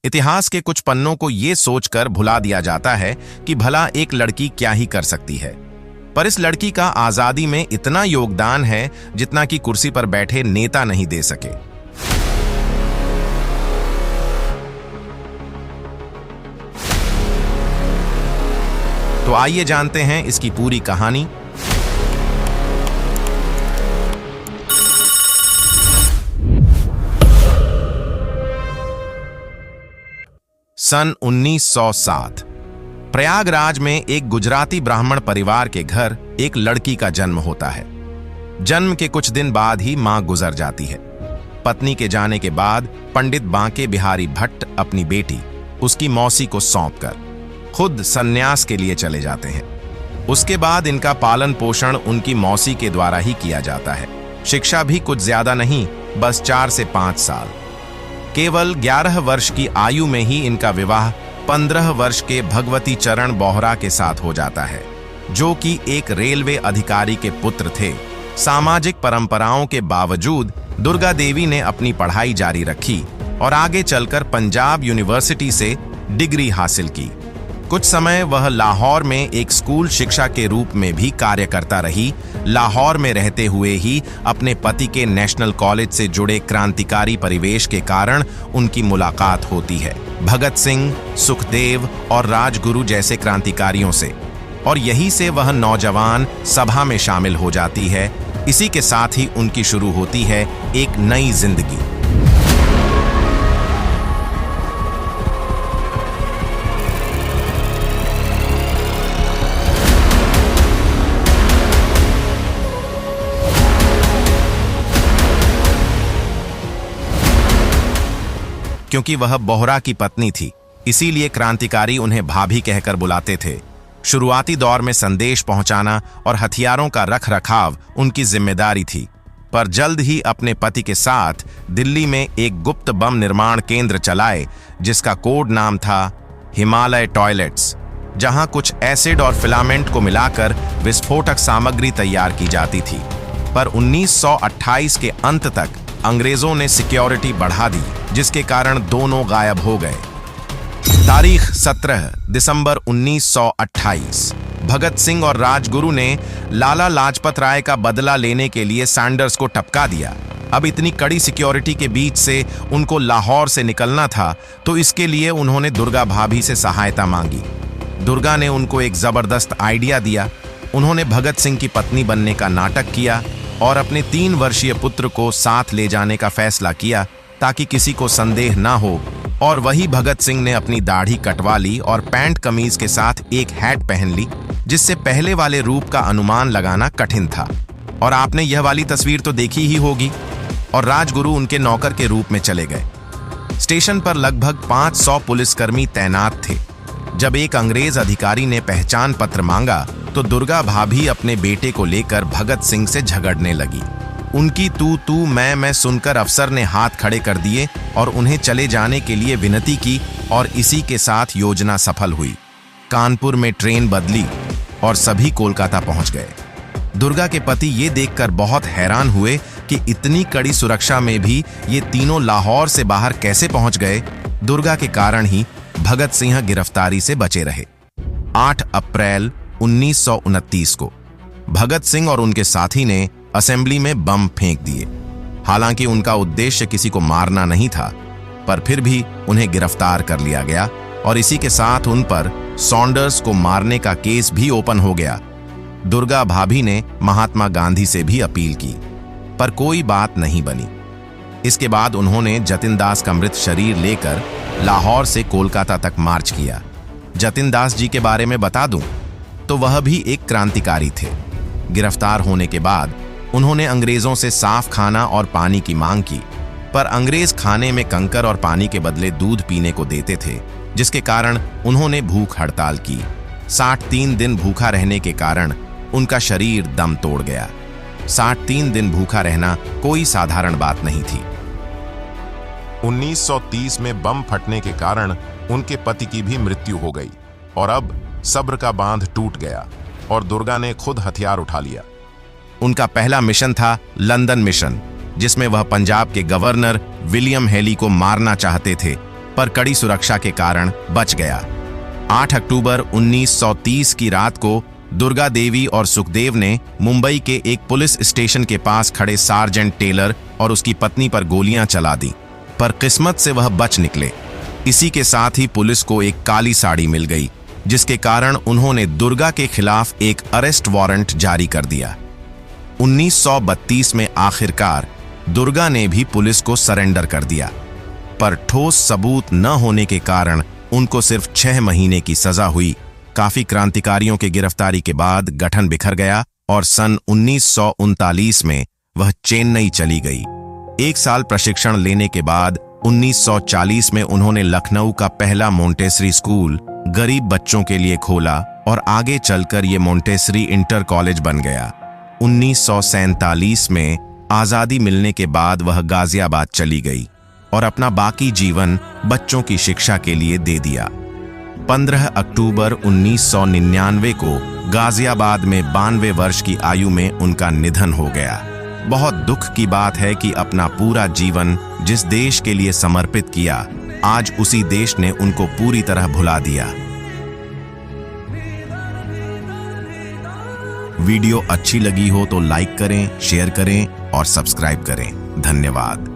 इतिहास के कुछ पन्नों को ये सोचकर भुला दिया जाता है कि भला एक लड़की क्या ही कर सकती है, पर इस लड़की का आजादी में इतना योगदान है जितना कि कुर्सी पर बैठे नेता नहीं दे सके। तो आइए जानते हैं इसकी पूरी कहानी। सन 1907 प्रयागराज में एक गुजराती ब्राह्मण परिवार के घर एक लड़की का जन्म होता है। जन्म के कुछ दिन बाद ही मां गुजर जाती है। पत्नी के जाने के बाद पंडित बांके बिहारी भट्ट अपनी बेटी उसकी मौसी को सौंपकर खुद सन्यास के लिए चले जाते हैं। उसके बाद इनका पालन पोषण उनकी मौसी के द्वारा ही किया जाता है। शिक्षा भी कुछ ज्यादा नहीं, बस 4 से 5 साल। केवल 11 वर्ष की आयु में ही इनका विवाह 15 वर्ष के भगवती चरण बोहरा के साथ हो जाता है, जो कि एक रेलवे अधिकारी के पुत्र थे। सामाजिक परंपराओं के बावजूद दुर्गा देवी ने अपनी पढ़ाई जारी रखी और आगे चलकर पंजाब यूनिवर्सिटी से डिग्री हासिल की। कुछ समय वह लाहौर में एक स्कूल शिक्षा के रूप में भी कार्य करता रही। लाहौर में रहते हुए ही अपने पति के नेशनल कॉलेज से जुड़े क्रांतिकारी परिवेश के कारण उनकी मुलाकात होती है, भगत सिंह, सुखदेव और राजगुरु जैसे क्रांतिकारियों से, और यही से वह नौजवान सभा में शामिल हो जाती है। इसी के साथ ही उनकी शुरू होती है एक नई जिंदगी। क्योंकि वह बोहरा की पत्नी थी, इसीलिए क्रांतिकारी उन्हें भाभी कहकर बुलाते थे। शुरुआती दौर में संदेश पहुंचाना और हथियारों का रखरखाव उनकी जिम्मेदारी थी, पर जल्द ही अपने पति के साथ दिल्ली में एक गुप्त बम निर्माण केंद्र चलाए, जिसका कोड नाम था हिमालय टॉयलेट्स, जहां कुछ एसिड और फिलामेंट को मिलाकर विस्फोटक सामग्री तैयार की जाती थी। पर 1928 के अंत तक अंग्रेजों ने सिक्योरिटी बढ़ा दी, जिसके कारण दोनों गायब हो गए। तारीख 17 दिसंबर 1928। भगत सिंह और राजगुरु ने लाला लाजपत राय का बदला लेने के लिए सैंडर्स को टपका दिया। अब इतनी कड़ी सिक्योरिटी के बीच से उनको लाहौर से निकलना था, तो इसके लिए उन्होंने दुर्गा भाभी से सहायता मांगी। दुर्गा ने उनको एक जबरदस्त आइडिया दिया। उन्होंने भगत सिंह की पत्नी बनने का नाटक किया और अपने 3 वर्षीय पुत्र को साथ ले जाने का फैसला किया, ताकि किसी को संदेह ना हो। और वही भगत सिंह ने अपनी दाढ़ी कटवा ली और पैंट कमीज के साथ एक हैट पहन ली, जिससे पहले वाले रूप का अनुमान लगाना कठिन था। और आपने यह वाली तस्वीर तो देखी ही होगी। और राजगुरु उनके नौकर के रूप में चले गए। स्टेशन पर लगभग 500 पुलिसकर्मी तैनात थे। जब एक अंग्रेज अधिकारी ने पहचान पत्र मांगा, तो दुर्गा भाभी अपने बेटे को लेकर भगत सिंह से झगड़ने लगी। उनकी तू मैं सुनकर अफसर ने हाथ खड़े कर दिए और उन्हें चले जाने के लिए विनती की, और इसी के साथ योजना सफल हुई। कानपुर में ट्रेन बदली और सभी कोलकाता पहुंच गए। दुर्गा के पति ये देखकर बहुत हैरान हुए कि इतनी कड़ी सुरक्षा में भी ये तीनों लाहौर से बाहर कैसे पहुंच गए। दुर्गा के कारण ही भगत सिंह गिरफ्तारी से बचे रहे। 8 अप्रैल 1929 को भगत सिंह और उनके साथी ने असेंबली में बम फेंक दिए। हालांकि उनका उद्देश्य किसी को मारना नहीं था, पर फिर भी उन्हें गिरफ्तार कर लिया गया और इसी के साथ उन पर सॉन्डर्स को मारने का केस भी ओपन हो गया। दुर्गा भाभी ने महात्मा गांधी से भी अपील की, पर कोई बात नहीं बनी। इसके बाद उन्होंने जतिन दास का मृत शरीर लेकर लाहौर से कोलकाता तक मार्च किया। जतिन दास जी के बारे में बता दूं तो वह भी एक क्रांतिकारी थे। गिरफ्तार होने के बाद उन्होंने अंग्रेजों से साफ खाना और पानी की मांग की, पर अंग्रेज खाने में कंकर और पानी के बदले दूध पीने को देते थे, जिसके कारण उन्होंने भूख हड़ताल की। 63 दिन भूखा रहने के कारण उनका शरीर दम तोड़ गया। 63 दिन भूखा रहना कोई साधारण बात नहीं थी। 1930 में बम फटने के कारण उनके पति की भी मृत्यु हो गई और अब सब्र का बांध टूट गया और दुर्गा ने खुद हथियार उठा लिया। उनका पहला मिशन था लंदन मिशन, जिसमें वह पंजाब के गवर्नर विलियम हेली को मारना चाहते थे, पर कड़ी सुरक्षा के कारण बच गया। 8 अक्टूबर 1930 की रात को दुर्गा देवी और सुखदेव ने मुंबई के एक पुलिस स्टेशन के पास खड़े सार्जेंट टेलर और उसकी पत्नी पर गोलियां चला दी, पर किस्मत से वह बच निकले। इसी के साथ ही पुलिस को एक काली साड़ी मिल गई, जिसके कारण उन्होंने दुर्गा के खिलाफ एक अरेस्ट वारंट जारी कर दिया। 1932 में आखिरकार दुर्गा ने भी पुलिस को सरेंडर कर दिया, पर ठोस सबूत न होने के कारण उनको सिर्फ 6 महीने की सजा हुई। काफी क्रांतिकारियों की गिरफ्तारी के बाद गठन बिखर गया और सन 1939 में वह चेन्नई चली गई। 1 साल प्रशिक्षण लेने के बाद 1940 में उन्होंने लखनऊ का पहला मोंटेसरी स्कूल गरीब बच्चों के लिए खोला और आगे चलकर ये मोंटेसरी इंटर कॉलेज बन गया। 1947 में आजादी मिलने के बाद वह गाजियाबाद चली गई और अपना बाकी जीवन बच्चों की शिक्षा के लिए दे दिया। 15 अक्टूबर 1999 को गाजियाबाद में 92 वर्ष की आयु में उनका निधन हो गया। बहुत दुख की बात है कि अपना पूरा जीवन जिस देश के लिए समर्पित किया, आज उसी देश ने उनको पूरी तरह भुला दिया। वीडियो अच्छी लगी हो तो लाइक करें, शेयर करें और सब्सक्राइब करें। धन्यवाद।